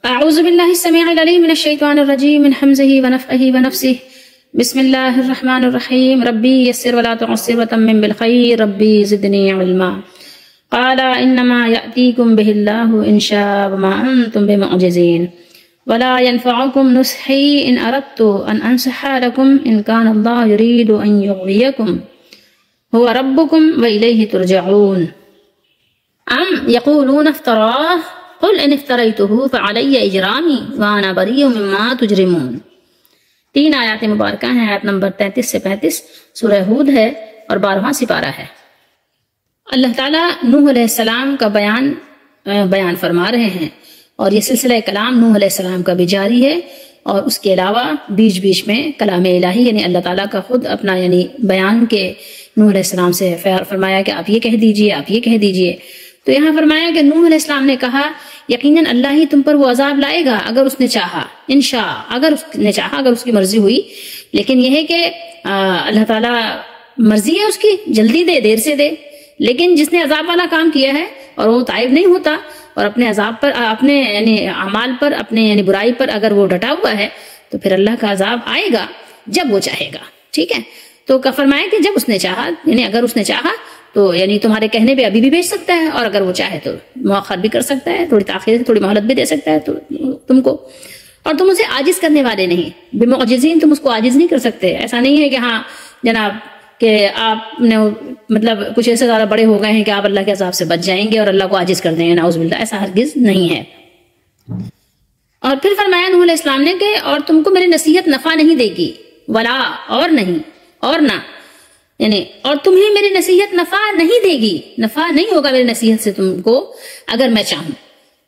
اعوذ باللہ السمیع العلیم من الشیطان الرجیم من حمزہ ونفخہ ونفثہ بسم اللہ الرحمن الرحیم ربی یسر ولا تعسر وتمم بالخیر ربی زدنی علما قال انما یأتیکم بہ اللہ ان شاء وما انتم بمعجزین ولا ينفعكم نصحی ان اردت ان انصح لكم ان كان اللہ يريد ان يغويكم هو ربكم وإلیہ ترجعون ام یقولون افتراه قل ان افتریته فعلی اجرامی وانا بریء مما تجرمون۔ 3 آیات مبارکہ ہیں، آیت نمبر 33 سے 35 سورہ ہود ہے اور 12واں سپارہ ہے۔ اللہ تعالیٰ نوح علیہ السلام کا بیان فرما رہے ہیں، اور یہ سلسلہ کلام نوح علیہ السلام کا بھی جاری ہے، اور اس کے علاوہ بیچ بیچ میں کلام الہی یعنی اللہ تعالیٰ کا خود اپنا بیان کے نوح علیہ السلام سے فرمایا کہ آپ یہ کہہ دیجئے، آپ یہ کہہ دیجئے۔ تو یہاں فرمایا کہ نوح علیہ السلام نے کہا یقیناً اللہ ہی تم پر وہ عذاب لائے گا اگر اس نے چاہا، انشاء اگر اس نے چاہا، اگر اس کی مرضی ہوئی۔ لیکن یہ ہے کہ اللہ تعالیٰ مرضی ہے اس کی، جلدی دے دیر سے دے، لیکن جس نے عذاب والا کام کیا ہے اور وہ تائب نہیں ہوتا اور اپنے عذاب پر، اپنے اعمال پر، اپنے برائی پر اگر وہ ڈٹا ہوا ہے تو پھر اللہ کا عذاب آئے گا جب وہ چاہے گا، ٹھیک ہے۔ تو فرمایا کہ جب اس نے چاہا، اگر اس نے چاہا تو تمہارے کہنے پہ ابھی بھی بھیج سکتا ہے، اور اگر وہ چاہے تو مؤخر بھی کر سکتا ہے، تھوڑی تاخیر سے تھوڑی مہلت بھی دے سکتا ہے تم کو، اور تم اسے عاجز کرنے والے نہیں، بمعجزین، تم اس کو عاجز نہیں کر سکتے۔ ایسا نہیں ہے کہ ہاں جناب کہ آپ نے مطلب کچھ ایسے زیادہ بڑے ہو گئے ہیں کہ آپ اللہ کے عذاب سے بچ جائیں گے اور اللہ کو عاجز کر دیں گے، نعوذ باللہ، ایسا ہرگز نہیں ہے۔ اور پھر فرمایا نوح علیہ السلام نے کہ اور تم کو میری نصیحت نفع نہیں دے گی، ولا، اور نہیں، اور نہ، اور تمہیں میری نصیحت نفع نہیں دے گی، نفع نہیں ہوگا میری نصیحت سے تم کو اگر میں چاہوں۔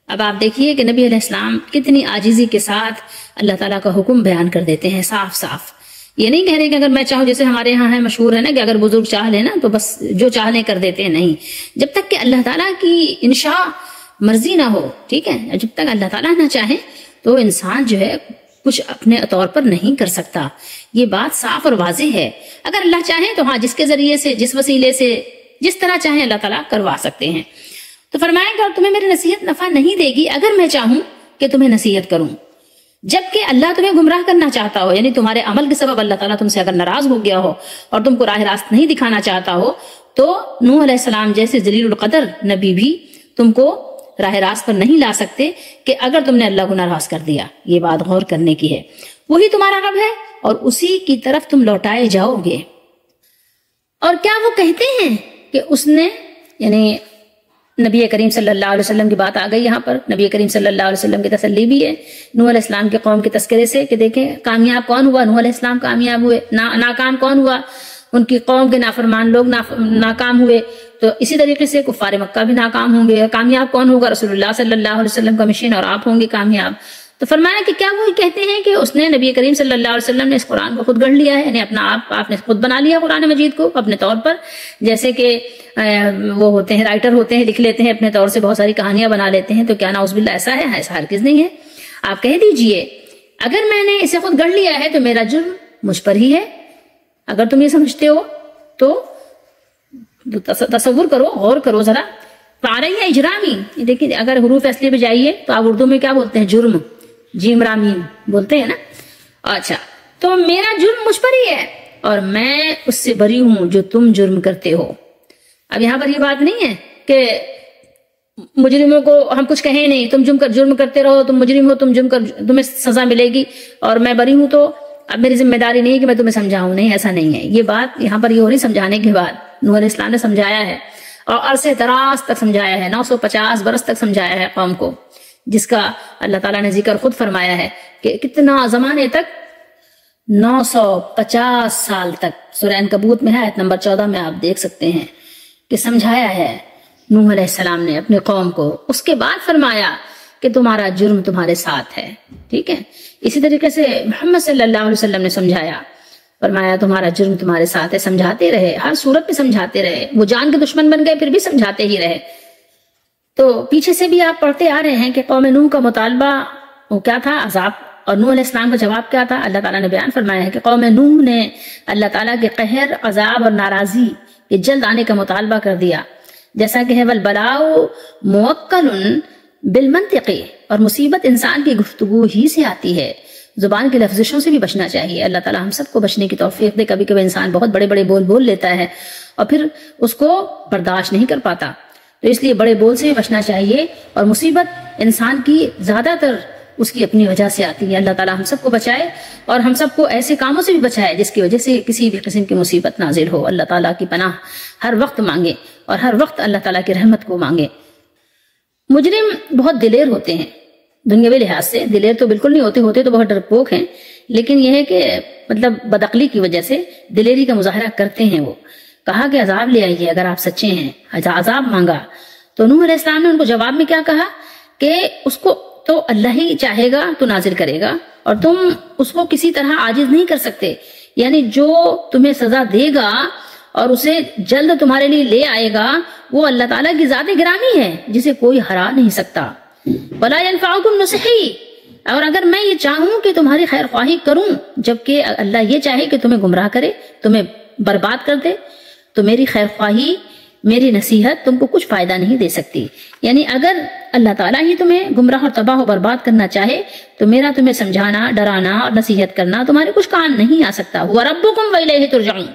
اب آپ دیکھیے کہ نبی علیہ السلام کتنی عاجزی کے ساتھ اللہ تعالیٰ کا حکم بیان کر دیتے ہیں، صاف صاف۔ یہ نہیں کہہ رہے کہ اگر میں چاہوں، جیسے ہمارے ہاں ہے مشہور ہے نا کہ اگر بزرگ چاہ لے نا تو بس جو چاہ لیں کر دیتے ہیں، نہیں، جب تک کہ اللہ تعالیٰ کی انشاء مرضی نہ ہو، ٹھیک ہے، جب تک اللہ تعالیٰ نہ چاہے تو انسان جو ہے کچھ اپنے طور پر نہیں کر سکتا۔ یہ بات صاف اور واضح ہے۔ اگر اللہ چاہے تو ہاں، جس کے ذریعے سے، جس وسیلے سے، جس طرح چاہیں اللہ تعالیٰ کروا سکتے ہیں۔ تو فرمایا کہ تمہیں میری نصیحت نفع نہیں دے گی اگر میں چاہوں کہ تمہیں نصیحت کروں، جبکہ اللہ تمہیں گمراہ کرنا چاہتا ہو، یعنی تمہارے عمل کے سبب اللہ تعالیٰ تم سے اگر ناراض ہو گیا ہو اور تم کو راہ راست نہیں دکھانا چاہتا ہو، تو نوح علیہ السلام جیسے ذلیل القدر نبی بھی تم کو راہ راست پر نہیں لا سکتے کہ اگر تم نے اللہ کو ناراض کر دیا۔ یہ بات غور کرنے کی ہے۔ وہی تمہارا رب ہے اور اسی کی طرف تم لوٹائے جاؤ گے۔ اور کیا وہ کہتے ہیں کہ اس نے، نبی کریم صلی اللہ علیہ وسلم کی بات آ گئی یہاں پر، نبی کریم صلی اللہ علیہ وسلم کی تسلی بھی ہے نوح علیہ السلام کے قوم کے تذکرے سے کہ دیکھیں کامیاب کون ہوا، نوح علیہ السلام کامیاب ہوئے، ناکام کون ہوا، ان کی قوم کے نافرمان لوگ ناکام ہوئے۔ تو اسی طریقے سے کفار مکہ بھی ناکام ہوں گے، کامیاب کون ہوگا؟ رسول اللہ صلی اللہ علیہ وسلم کا مشین، اور آپ ہوں گے کامیاب۔ تو فرمایا کہ کیا وہ کہتے ہیں کہ اس نے، نبی کریم صلی اللہ علیہ وسلم نے اس قرآن کو خود گڑھ لیا ہے، اپنا آپ نے خود بنا لیا قرآن مجید کو اپنے طور پر، جیسے کہ وہ ہوتے ہیں رائٹر ہوتے ہیں، لکھ لیتے ہیں اپنے طور سے، بہت ساری کہانیاں بنا لیتے ہیں۔ تو کیا نعوذ باللہ ایسا ہے؟ ایسا ہرگز نہیں ہے۔ آپ کہہ دیجئے اگر میں نے اسے خود گڑھ لیا ہے تو میرا جرم مجھ پر ہی ہے۔ اگر تم یہ سمجھتے ہو تو تصور کرو، غور کرو ذرا۔ فعلیہ اجرامی، دیکھیں اگر حروف اصلی پہ جائیے تو آپ اردو میں کیا بولتے ہیں؟ جرم، جیم رامین بولتے ہیں نا۔ اچھا، تو میرا جرم مجھ پر ہی ہے اور میں اس سے بری ہوں جو تم جرم کرتے ہو۔ اب یہاں پر یہ بات نہیں ہے کہ مجرموں کو ہم کچھ کہیں نہیں، تم جرم کرتے رہو، تم مجرم ہو، تمہیں سزا ملے گی اور میں بری ہوں، تو اب میری ذمہ داری نہیں کہ میں تمہیں سمجھاؤں۔ نہیں، ایسا نہیں ہے۔ یہ بات یہاں پر یہ ہو رہی سمجھانے کے بعد نوح علیہ السلام نے سمجھایا ہے، اور عرصے دراز تک سمجھایا ہے، 950 برس تک سمجھایا ہے قوم کو، جس کا اللہ تعالیٰ نے ذکر خود فرمایا ہے کہ کتنا زمانے تک، 950 سال تک۔ سورہ عنکبوت میں ہے، آیت نمبر 14 میں آپ دیکھ سکتے ہیں کہ سمجھایا ہے نوح علیہ السلام نے اپنے قوم کو۔ اس کے بعد فرمایا کہ تمہارا جرم تمہارے ساتھ ہے، ٹھیک ہے۔ اسی طریقے سے محمد صلی اللہ علیہ وسلم نے سمجھایا، فرمایا تمہارا جرم تمہارے ساتھ ہے، سمجھاتے رہے، ہر صورت میں سمجھاتے رہے۔ وہ جان کے دشمن بن گئے پھر بھی سمجھاتے ہی رہے۔ تو پیچھے سے بھی آپ پڑھتے آ رہے ہیں کہ قوم نوح کا مطالبہ وہ کیا تھا؟ عذاب، اور نوح علیہ السلام کا جواب کیا تھا؟ اللہ تعالیٰ نے بیان فرمایا ہے کہ قوم نوح نے اللہ تعالیٰ کے قہر، عذاب اور ناراضی کے جلد آنے کا مطالبہ کر دیا، جیسا کہ ہے والبلاء موکل بالمنطقی، اور مصیبت انسان کی گفتگو ہی سے آتی ہے، زبان کی لفزشوں سے بھی بچنا چاہیے۔ اللہ تعالیٰ ہم سب کو بچنے کی توفیق دے۔ کبھی کبھی انسان بہت بڑے بڑے بول لیتا ہے اور پھر اس کو برداشت نہیں کر پاتا، تو اس لیے بڑے بول سے بھی بچنا چاہیے، اور مصیبت انسان کی زیادہ تر اس کی اپنی وجہ سے آتی ہے۔ اللہ تعالیٰ ہم سب کو بچائے اور ہم سب کو ایسے کاموں سے بھی بچائے جس کی وجہ سے کسی بھی قسم کی مصیبت نازل ہو۔ اللہ تعالیٰ کی پناہ ہر وقت مانگے اور ہر وقت اللہ تعالیٰ کی رحمت کو مانگے۔ مجرم بہت دلیر ہوتے ہیں، دنیاوی لحاظ سے دلیر تو بالکل نہیں ہوتے تو بہت ڈرپوک ہیں، لیکن یہ ہے کہ مطلب بدعقلی کی وجہ سے دلیری کا مظاہرہ کرتے ہیں۔ وہ کہا کہ عذاب لے آئیے اگر آپ سچے ہیں، عذاب مانگا تو نوح علیہ السلام نے ان کو جواب میں کیا کہا کہ اس کو تو اللہ ہی چاہے گا تو نازل کرے گا، اور تم اس کو کسی طرح عاجز نہیں کر سکتے، یعنی جو تمہیں سزا دے گا اور اسے جلد تمہارے لیے لے آئے گا وہ اللہ تعالیٰ کی ذات گرامی ہے جسے کوئی ہرا نہیں سکتا۔ وَلَا يَنْفَعُكُمْ نُصِحِي، اور اگر میں یہ چاہوں کہ تمہاری خیر خواہی کروں جبکہ اللہ یہ چاہے کہ تمہیں گمراہ کرے، تمہیں برباد کر دے، تو میری خیر خواہی، میری نصیحت تم کو کچھ فائدہ نہیں دے سکتی۔ یعنی اگر اللہ تعالیٰ ہی تمہیں گمراہ اور تباہ و برباد کرنا چاہے تو میرا تمہیں سمجھانا، ڈرانا اور نصیحت کرنا تمہارے کچھ کام نہیں آ سکتا۔ هُوَ رَبُّكُمْ وَإِلَيْهِ تُرْجَعُونَ،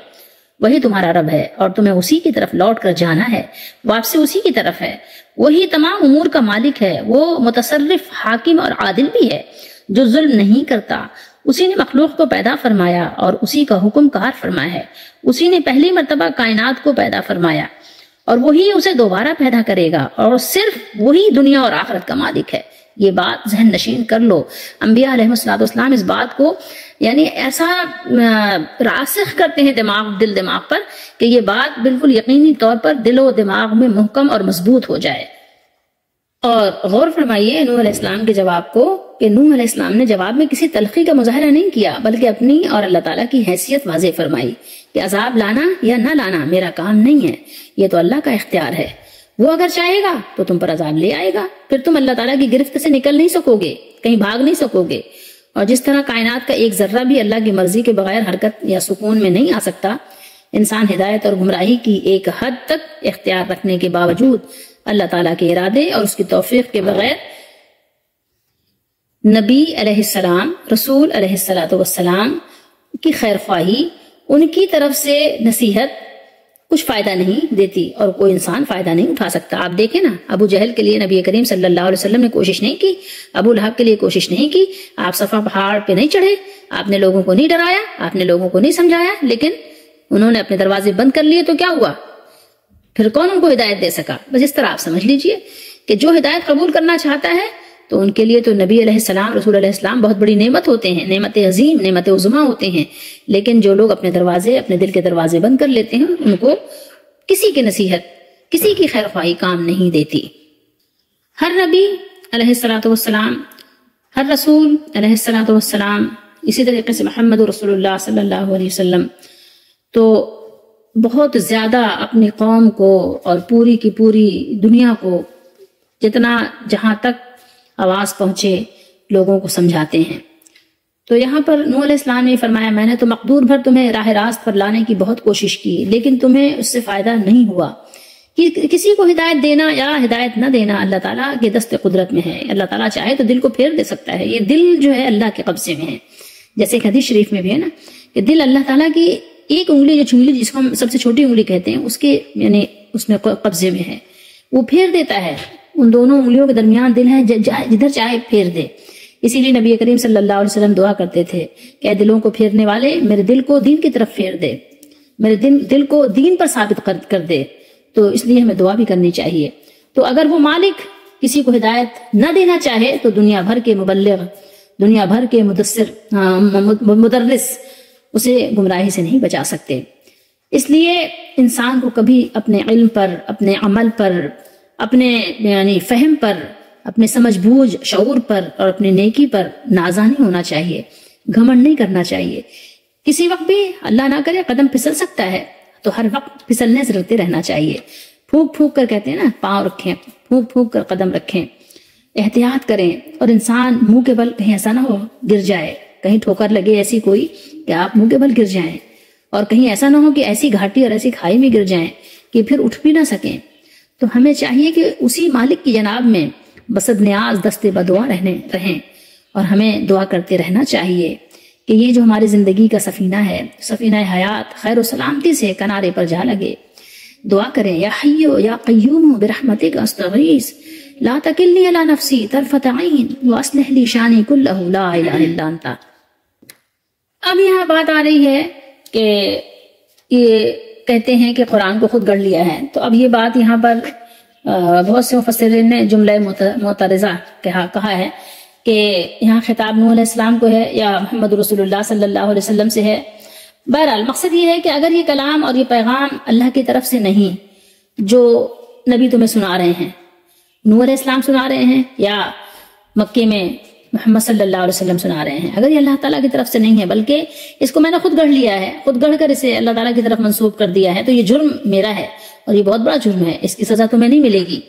وہی تمہارا رب ہے اور تمہیں اسی کی طرف لوٹ کر جانا ہے، واپسی اسی کی طرف ہے۔ وہی تمام امور کا مالک ہے، وہ متصرف، حاکم اور عادل بھی ہے، جو ظلم نہیں کرتا۔ اسی نے مخلوق کو پیدا فرمایا اور اسی کا حکم کار فرمایا ہے۔ اسی نے پہلی مرتبہ کائنات کو پیدا فرمایا اور وہی اسے دوبارہ پیدا کرے گا، اور صرف وہی دنیا اور آخرت کا مالک ہے۔ یہ بات ذہن نشین کر لو۔ انبیاء علیہ السلام اس بات کو یعنی ایسا راسخ کرتے ہیں دل دماغ پر کہ یہ بات بالکل یقینی طور پر دل و دماغ میں محکم اور مضبوط ہو جائے۔ اور غور فرمائیے نوح علیہ السلام کے جواب کو، کہ نوح علیہ السلام نے جواب میں کسی تلخی کا مظاہرہ نہیں کیا بلکہ اپنی اور اللہ تعالیٰ کی حیثیت واضح فرمائی کہ عذاب لانا یا نہ لانا میرا کام نہیں ہے، یہ تو اللہ کا اختیار ہے، وہ اگر چاہے گا تو تم پر عذاب لے آئے گا، پھر تم اللہ تعالیٰ کی گرفت سے نکل نہیں سکو گے، کہیں بھاگ نہیں سکو گے۔ اور جس طرح کائنات کا ایک ذرہ بھی اللہ کی مرضی کے بغیر حرکت یا سکون میں نہیں آ سکتا، انسان ہدایت اور گمراہی کی ایک حد تک اختیار رکھنے کے باوجود اللہ تعالیٰ کے ارادے اور اس کی توفیق کے بغیر نبی علیہ السلام، رسول علیہ السلام کی خیر خواہی، ان کی طرف سے نصیحت کچھ فائدہ نہیں دیتی اور کوئی انسان فائدہ نہیں اٹھا سکتا۔ آپ دیکھیں نا، ابو جہل کے لیے نبی کریم صلی اللہ علیہ وسلم نے کوشش نہیں کی، ابو لہب کے لیے کوشش نہیں کی، آپ صفا پہاڑ پہ نہیں چڑھے، آپ نے لوگوں کو نہیں ڈرایا، آپ نے لوگوں کو نہیں سمجھایا، لیکن انہوں نے اپنے دروازے بند کر لیے تو کیا ہوا؟ پھر کون ان کو ہدایت دے سکا؟ بس اس طرح آپ سمجھ لیجئے کہ جو ہدایت قبول کرنا چاہتا ہے تو ان کے لیے تو نبی علیہ السلام، رسول علیہ السلام بہت بڑی نعمت ہوتے ہیں، نعمت عظیم، نعمت عظما ہوتے ہیں، لیکن جو لوگ اپنے دروازے، اپنے دل کے دروازے بند کر لیتے ہیں ان کو کسی کی نصیحت، کسی کی خیر خواہی کام نہیں دیتی۔ ہر نبی علیہ السلام، ہر رسول علیہ السلام، اسی طریقے سے محمد رسول اللہ صلی اللہ علیہ وسلم تو بہت زیادہ اپنی قوم کو اور پوری کی پوری دنیا کو جتنا جہاں تک آواز پہنچے لوگوں کو سمجھاتے ہیں۔ تو یہاں پر نوح علیہ السلام نے فرمایا میں نے تو مقدور بھر تمہیں راہ راست پر لانے کی بہت کوشش کی لیکن تمہیں اس سے فائدہ نہیں ہوا۔ کسی کو ہدایت دینا یا ہدایت نہ دینا اللہ تعالیٰ کے دست قدرت میں ہے، اللہ تعالیٰ چاہے تو دل کو پھیر دے سکتا ہے، یہ دل جو ہے اللہ کے قبضے میں ہے۔ جیسے ایک حدیث شریف میں بھی ہے نا کہ دل اللہ تعالیٰ کی ایک انگلی، جو چنگلی جس کو ہم سب سے چھوٹی انگلی کہتے ہیں، اس کے یعنی اس میں قبضے میں ہے، وہ پھیر دیتا ہے، ان دونوں انگلیوں کے درمیان دل ہے، جدھر چاہے پھیر دے۔ اسی لیے نبی کریم صلی اللہ علیہ وسلم دعا کرتے تھے کہ اے دلوں کو پھیرنے والے میرے دل کو دین کی طرف پھیر دے، میرے دل کو دین پر ثابت کر دے۔ تو اس لیے ہمیں دعا بھی کرنی چاہیے۔ تو اگر وہ مالک کسی کو ہدایت نہ دینا چاہے تو دنیا بھر کے مبلغ، دنیا بھر کے مدرس اسے گمراہی سے نہیں بچا سکتے۔ اس لیے انسان کو کبھی اپنے علم پر، اپنے عمل پر، اپنے یعنی فہم پر، اپنے سمجھ بوجھ شعور پر اور اپنے نیکی پر نازا نہیں ہونا چاہیے، گھمنڈ نہیں کرنا چاہیے۔ کسی وقت بھی اللہ نہ کرے قدم پھسل سکتا ہے تو ہر وقت پھسلنے سے ڈرتے رہنا چاہیے۔ پھونک پھونک کر کہتے ہیں نا، پاؤں رکھیں، پھونک پھونک کر قدم رکھیں، احتیاط کریں، اور انسان منہ کے بل کہیں ایسا نہ ہو گر جائے، کہیں ٹھوکر لگے ایسی کوئی کہ آپ منہ کے بل گر جائیں، اور کہیں ایسا نہ ہو کہ ایسی گھاٹی اور ایسی کھائی میں گر جائیں کہ پھر اٹھ بھی نہ سکیں۔ تو ہمیں چاہیے کہ اسی مالک کی جناب میں بسد نیاز دستے بدعا رہیں اور ہمیں دعا کرتے رہنا چاہیے کہ یہ جو ہماری زندگی کا سفینہ ہے، سفینہ حیات خیر و سلامتی سے کنارے پر جا لگے۔ دعا کریں، یا حیو یا قیوم برحمتک استغیث لا تکلنی علی نفسی طرفت عین واصلح لی شانی کلہ لا الہ الا انت۔ اب یہاں بات آ رہی ہے کہ یہ کہتے ہیں کہ قرآن کو خود گڑھ لیا ہے، تو اب یہ بات یہاں پر بہت سے مفسرین نے جملہ معترضہ کہا ہے کہ یہاں خطاب نوح علیہ السلام کو ہے یا محمد رسول اللہ صلی اللہ علیہ وسلم سے ہے۔ بہرحال مقصد یہ ہے کہ اگر یہ کلام اور یہ پیغام اللہ کی طرف سے نہیں جو نبی تمہیں سنا رہے ہیں، نوح علیہ السلام سنا رہے ہیں یا مکے میں محمد صلی اللہ علیہ وسلم سنا رہے ہیں، اگر یہ اللہ تعالیٰ کی طرف سے نہیں ہے بلکہ اس کو میں نے خود گڑھ لیا ہے، خود گڑھ کر اسے اللہ تعالیٰ کی طرف منسوب کر دیا ہے، تو یہ جرم میرا ہے اور یہ بہت بڑا جرم ہے، اس کی سزا تمہیں نہیں ملے گی،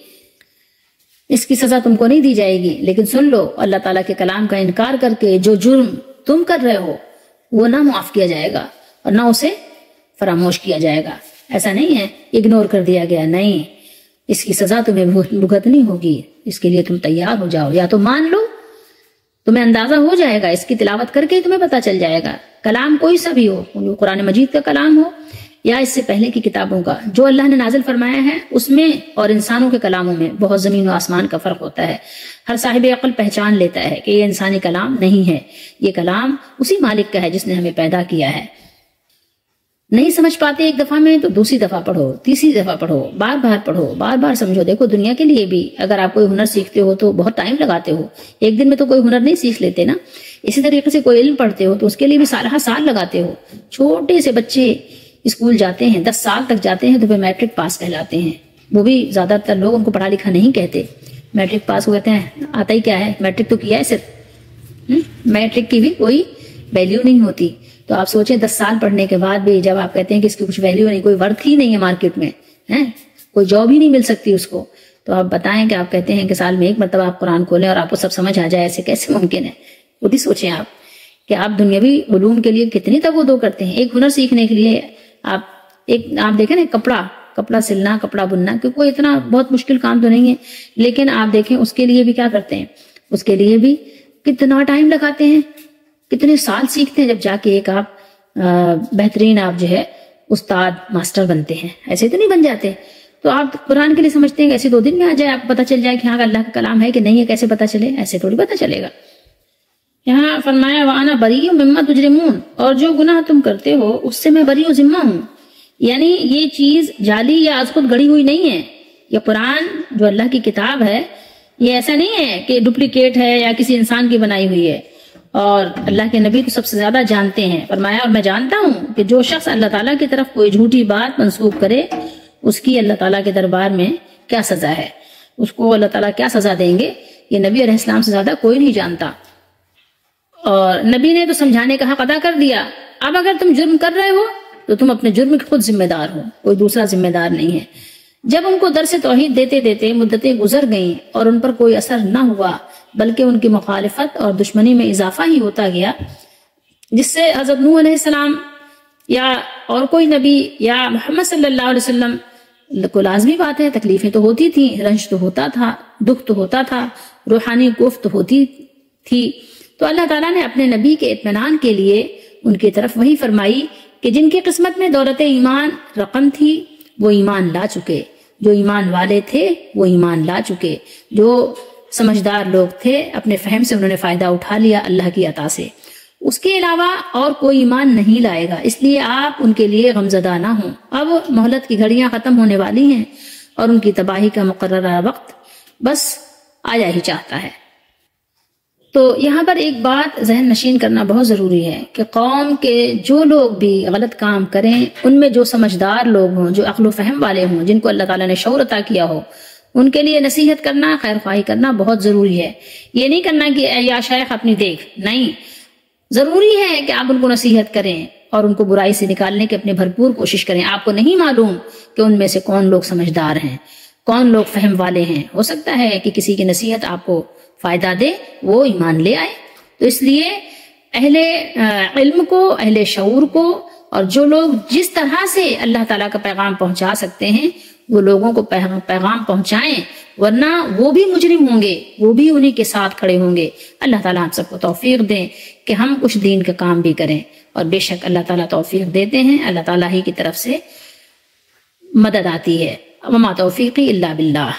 اس کی سزا تم کو نہیں دی جائے گی۔ لیکن سن لو، اللہ تعالیٰ کے کلام کا انکار کر کے جو جرم تم کر رہے ہو وہ نہ معاف کیا جائے گا اور نہ اسے فراموش کیا جائے گا۔ ایسا نہیں ہے اگنور کر دیا گیا، نہیں، اس کی سزا تمہیں بھگتنی ہوگی، اس کے لیے تم تیار ہو جاؤ، یا تو مان لو، تمہیں اندازہ ہو جائے گا، اس کی تلاوت کر کے تمہیں پتہ چل جائے گا، کلام کوئی سا بھی ہو، قرآن مجید کا کلام ہو یا اس سے پہلے کی کتابوں کا، جو اللہ نے نازل فرمایا ہے اس میں اور انسانوں کے کلاموں میں بہت زمین و آسمان کا فرق ہوتا ہے۔ ہر صاحب عقل پہچان لیتا ہے کہ یہ انسانی کلام نہیں ہے، یہ کلام اسی مالک کا ہے جس نے ہمیں پیدا کیا ہے۔ نہیں سمجھ پاتے ایک دفعہ میں تو دوسری دفعہ پڑھو، تیسری دفعہ پڑھو، بار بار پڑھو، بار بار سمجھو۔ دیکھو دنیا کے لیے بھی اگر آپ کوئی ہنر سیکھتے ہو تو بہت ٹائم لگاتے ہو، ایک دن میں تو کوئی ہنر نہیں سیکھ لیتے نا۔ اسی طریقے سے کوئی علم پڑھتے ہو تو اس کے لیے بھی سالہ سال لگاتے ہو۔ چھوٹے سے بچے اسکول جاتے ہیں، 10 سال تک جاتے ہیں تو پھر میٹرک پاس کہلاتے ہیں، وہ بھی زیادہ تر لوگ ان کو پڑھا لکھا نہیں کہتے، میٹرک پاس ہو کہتے ہیں آتا ہی کیا ہے، میٹرک تو کیا ہے صرف، میٹرک کی بھی کوئی ویلیو نہیں ہوتی۔ تو آپ سوچیں 10 سال پڑھنے کے بعد بھی جب آپ کہتے ہیں کہ اس کی کچھ ویلیو نہیں، کوئی ورتھ ہی نہیں ہے مارکیٹ میں، کوئی جاب ہی نہیں مل سکتی اس کو، تو آپ بتائیں کہ آپ کہتے ہیں کہ سال میں ایک مرتبہ آپ قرآن کھولیں اور آپ کو سب سمجھ آ جائے، ایسے کیسے ممکن ہے؟ خود ہی سوچیں آپ کہ آپ دنیاوی علوم کے لیے کتنی تگ و دو کرتے ہیں۔ ایک ہنر سیکھنے کے لیے آپ دیکھیں نا، کپڑا سلنا، کپڑا بننا، کہ کوئی اتنا بہت مشکل کام تو نہیں ہے، لیکن آپ دیکھیں اس کے لیے بھی کیا کرتے ہیں، اس کے لیے بھی کتنا ٹائم لگاتے ہیں، کتنے سال سیکھتے ہیں، جب جا کے ایک آپ بہترین آپ جو ہے استاد ماسٹر بنتے ہیں، ایسے تو نہیں بن جاتے۔ تو آپ قرآن کے لیے سمجھتے ہیں کہ ایسے 2 دن میں آ جائے، آپ کو پتہ چل جائے کہ ہاں اللہ کا کلام ہے کہ نہیں ہے، کیسے پتہ چلے؟ ایسے تھوڑی پتہ چلے گا۔ یہاں فرمایا وَأَنَا بَرِيٌّ مِّمَّا تُجْرِمُونَ، اور جو گناہ تم کرتے ہو اس سے میں بری و ذمہ ہوں، یعنی یہ چیز جعلی یا از خود گڑھی ہوئی نہیں ہے۔ یہ قرآن جو اللہ کی کتاب ہے، یہ ایسا نہیں ہے کہ ڈپلیکیٹ ہے یا کسی انسان کی بنائی ہوئی ہے، اور اللہ کے نبی تو سب سے زیادہ جانتے ہیں۔ فرمایا اور میں جانتا ہوں کہ جو شخص اللہ تعالیٰ کی طرف کوئی جھوٹی بات منسوب کرے اس کی اللہ تعالیٰ کے دربار میں کیا سزا ہے، اس کو اللہ تعالیٰ کیا سزا دیں گے، یہ نبی علیہ السلام سے زیادہ کوئی نہیں جانتا۔ اور نبی نے تو سمجھانے کا حق ادا کر دیا۔ اب اگر تم جرم کر رہے ہو تو تم اپنے جرم کے خود ذمہ دار ہو، کوئی دوسرا ذمہ دار نہیں ہے۔ جب ان کو درس توحید دیتے دیتے مدتیں گزر گئیں اور ان پر کوئی اثر نہ ہوا بلکہ ان کی مخالفت اور دشمنی میں اضافہ ہی ہوتا گیا، جس سے حضرت نوح علیہ السلام یا اور کوئی نبی یا محمد صلی اللہ علیہ وسلم کو لازمی بات ہے، تکلیفیں تو ہوتی تھیں، رنج تو ہوتا تھا، دکھ تو ہوتا تھا، روحانی گفت ہوتی تھی۔ تو اللہ تعالیٰ نے اپنے نبی کے اطمینان کے لیے ان کی طرف وہی فرمائی کہ جن کی قسمت میں دولت ایمان رقم تھی وہ ایمان لا چکے، جو ایمان والے تھے وہ ایمان لا چکے، جو سمجھدار لوگ تھے اپنے فہم سے انہوں نے فائدہ اٹھا لیا اللہ کی عطا سے، اس کے علاوہ اور کوئی ایمان نہیں لائے گا، اس لیے آپ ان کے لیے غمزدہ نہ ہوں۔ اب مہلت کی گھڑیاں ختم ہونے والی ہیں اور ان کی تباہی کا مقررہ وقت بس آیا ہی چاہتا ہے۔ تو یہاں پر ایک بات ذہن نشین کرنا بہت ضروری ہے کہ قوم کے جو لوگ بھی غلط کام کریں، ان میں جو سمجھدار لوگ ہوں، جو عقل و فہم والے ہوں، جن کو اللہ تعالیٰ نے شعور عطا کیا ہو، ان کے لیے نصیحت کرنا، خیر خواہی کرنا بہت ضروری ہے۔ یہ نہیں کرنا کہ اے یا شیخ اپنی دیکھ، نہیں، ضروری ہے کہ آپ ان کو نصیحت کریں اور ان کو برائی سے نکالنے کی اپنے بھرپور کوشش کریں۔ آپ کو نہیں معلوم کہ ان میں سے کون لوگ سمجھدار ہیں، کون لوگ فہم والے ہیں، ہو سکتا ہے کہ کسی کی نصیحت آپ کو فائدہ دے، وہ ایمان لے آئے۔ تو اس لیے اہل علم کو، اہل شعور کو، اور جو لوگ جس طرح سے اللہ تعالیٰ کا پیغام پہنچا سکتے ہیں وہ لوگوں کو پیغام پہنچائیں، ورنہ وہ بھی مجرم ہوں گے، وہ بھی انہی کے ساتھ کھڑے ہوں گے۔ اللہ تعالیٰ ہم سب کو توفیق دیں کہ ہم کچھ دین کا کام بھی کریں، اور بے شک اللہ تعالیٰ توفیق دیتے ہیں، اللہ تعالیٰ ہی کی طرف سے مدد آتی ہے۔ وما توفیقی الا باللہ۔